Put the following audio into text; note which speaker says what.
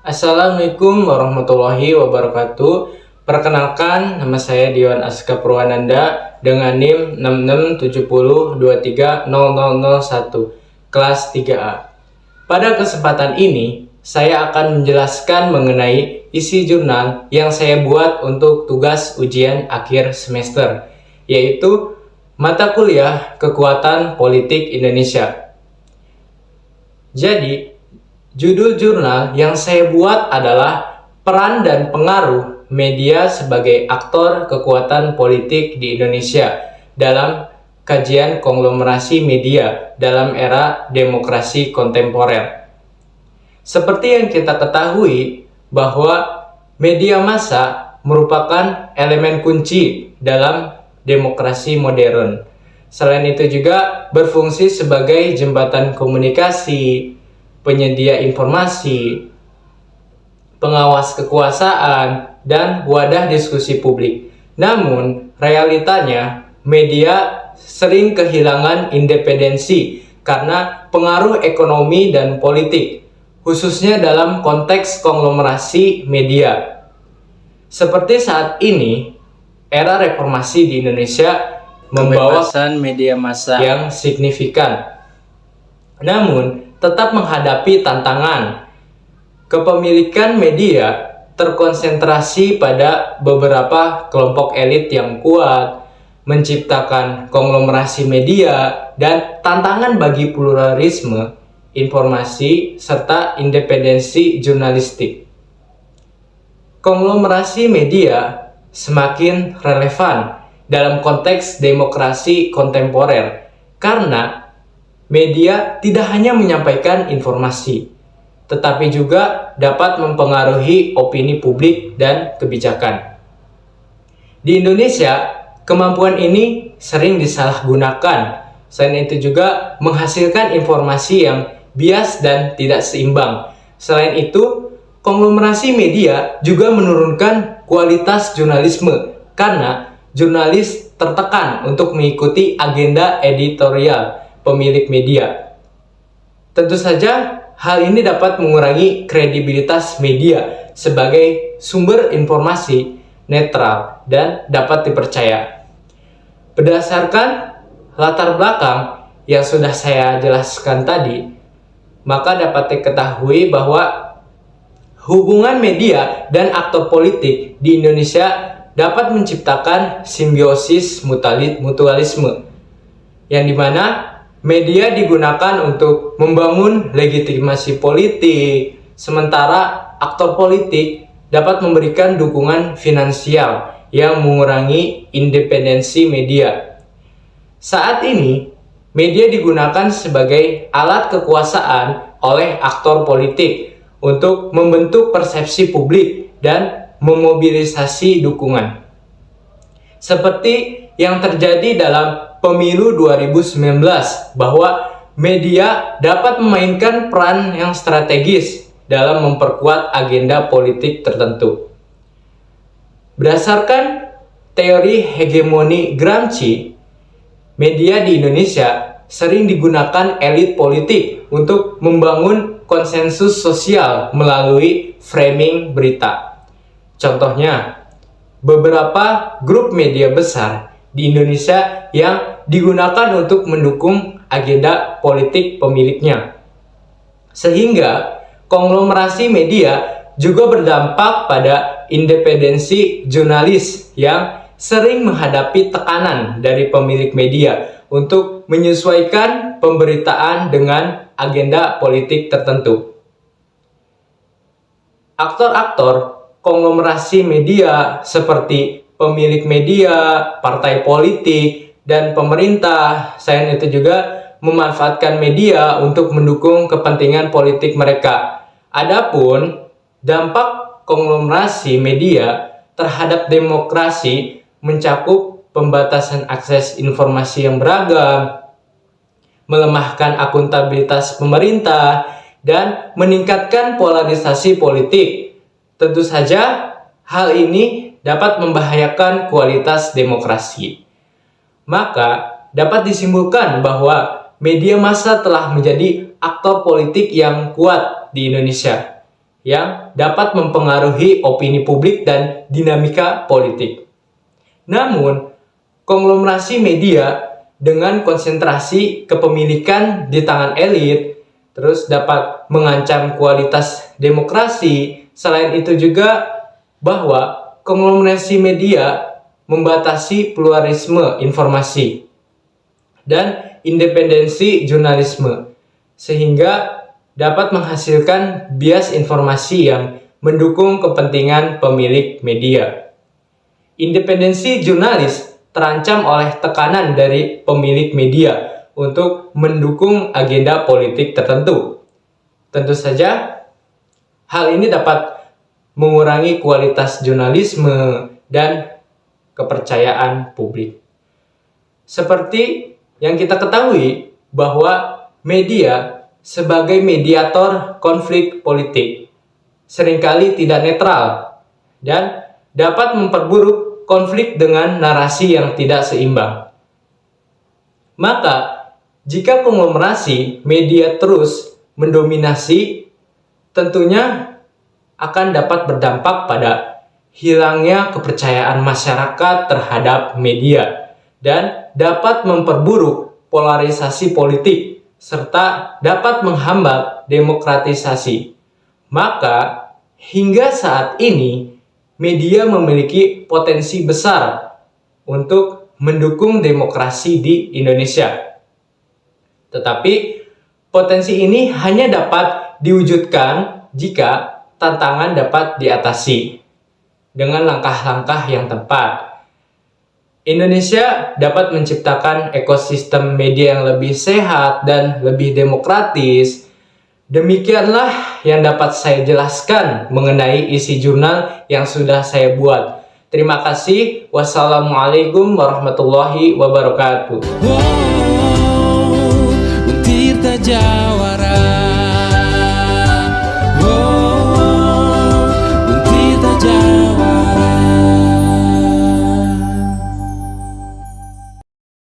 Speaker 1: Assalamualaikum warahmatullahi wabarakatuh. Perkenalkan, nama saya Dion Aska Purwananda dengan NIM 6670230001, kelas 3A. Pada kesempatan ini, saya akan menjelaskan mengenai isi jurnal yang saya buat untuk tugas ujian akhir semester, yaitu mata kuliah Kekuatan Politik Indonesia. Jadi, judul jurnal yang saya buat adalah Peran dan Pengaruh Media sebagai Aktor Kekuatan Politik di Indonesia dalam Kajian Konglomerasi Media dalam Era Demokrasi Kontemporer. Seperti yang kita ketahui bahwa media massa merupakan elemen kunci dalam demokrasi modern. Selain itu juga berfungsi sebagai jembatan komunikasi, penyedia informasi, pengawas kekuasaan, dan wadah diskusi publik. Namun, realitanya media sering kehilangan independensi karena pengaruh ekonomi dan politik, khususnya dalam konteks konglomerasi media. Seperti saat ini, era reformasi di Indonesia membawa kebebasan media massa yang signifikan. Namun, tetap menghadapi tantangan. Kepemilikan media terkonsentrasi pada beberapa kelompok elit yang kuat, menciptakan konglomerasi media, dan tantangan bagi pluralisme informasi serta independensi jurnalistik. Konglomerasi media semakin relevan dalam konteks demokrasi kontemporer karena media tidak hanya menyampaikan informasi, tetapi juga dapat mempengaruhi opini publik dan kebijakan. Di Indonesia, kemampuan ini sering disalahgunakan. Selain itu juga menghasilkan informasi yang bias dan tidak seimbang. Selain itu, konglomerasi media juga menurunkan kualitas jurnalisme karena jurnalis tertekan untuk mengikuti agenda editorial pemilik media. Tentu saja, hal ini dapat mengurangi kredibilitas media sebagai sumber informasi netral dan dapat dipercaya. Berdasarkan latar belakang yang sudah saya jelaskan tadi, maka dapat diketahui bahwa hubungan media dan aktor politik di Indonesia dapat menciptakan simbiosis mutualisme, yang dimana media digunakan untuk membangun legitimasi politik, sementara aktor politik dapat memberikan dukungan finansial yang mengurangi independensi media. Saat ini, media digunakan sebagai alat kekuasaan oleh aktor politik untuk membentuk persepsi publik dan memobilisasi dukungan. Seperti yang terjadi dalam Pemilu 2019, bahwa media dapat memainkan peran yang strategis dalam memperkuat agenda politik tertentu. Berdasarkan teori hegemoni Gramsci, media di Indonesia sering digunakan elit politik untuk membangun konsensus sosial melalui framing berita. Contohnya, beberapa grup media besar di Indonesia yang digunakan untuk mendukung agenda politik pemiliknya. Sehingga konglomerasi media juga berdampak pada independensi jurnalis yang sering menghadapi tekanan dari pemilik media untuk menyesuaikan pemberitaan dengan agenda politik tertentu. Aktor-aktor konglomerasi media seperti pemilik media, partai politik, dan pemerintah, selain itu juga memanfaatkan media untuk mendukung kepentingan politik mereka. Adapun dampak konglomerasi media terhadap demokrasi mencakup pembatasan akses informasi yang beragam, melemahkan akuntabilitas pemerintah, dan meningkatkan polarisasi politik. Tentu saja, hal ini dapat membahayakan kualitas demokrasi. Maka, dapat disimpulkan bahwa media massa telah menjadi aktor politik yang kuat di Indonesia, yang dapat mempengaruhi opini publik dan dinamika politik. Namun, konglomerasi media dengan konsentrasi kepemilikan di tangan elit terus dapat mengancam kualitas demokrasi. Selain itu juga bahwa konglomerasi media membatasi pluralisme informasi dan independensi jurnalisme, sehingga dapat menghasilkan bias informasi yang mendukung kepentingan pemilik media. Independensi jurnalis terancam oleh tekanan dari pemilik media untuk mendukung agenda politik tertentu. Tentu saja, hal ini dapat mengurangi kualitas jurnalisme dan kepercayaan publik. Seperti yang kita ketahui bahwa media sebagai mediator konflik politik seringkali tidak netral dan dapat memperburuk konflik dengan narasi yang tidak seimbang. Maka, jika konglomerasi media terus mendominasi, tentunya akan dapat berdampak pada hilangnya kepercayaan masyarakat terhadap media dan dapat memperburuk polarisasi politik serta dapat menghambat demokratisasi. Maka, hingga saat ini, media memiliki potensi besar untuk mendukung demokrasi di Indonesia. Tetapi, potensi ini hanya dapat diwujudkan jika tantangan dapat diatasi dengan langkah-langkah yang tepat. Indonesia dapat menciptakan ekosistem media yang lebih sehat dan lebih demokratis. Demikianlah yang dapat saya jelaskan mengenai isi jurnal yang sudah saya buat. Terima kasih. Wassalamualaikum warahmatullahi wabarakatuh.
Speaker 2: Tirta jauh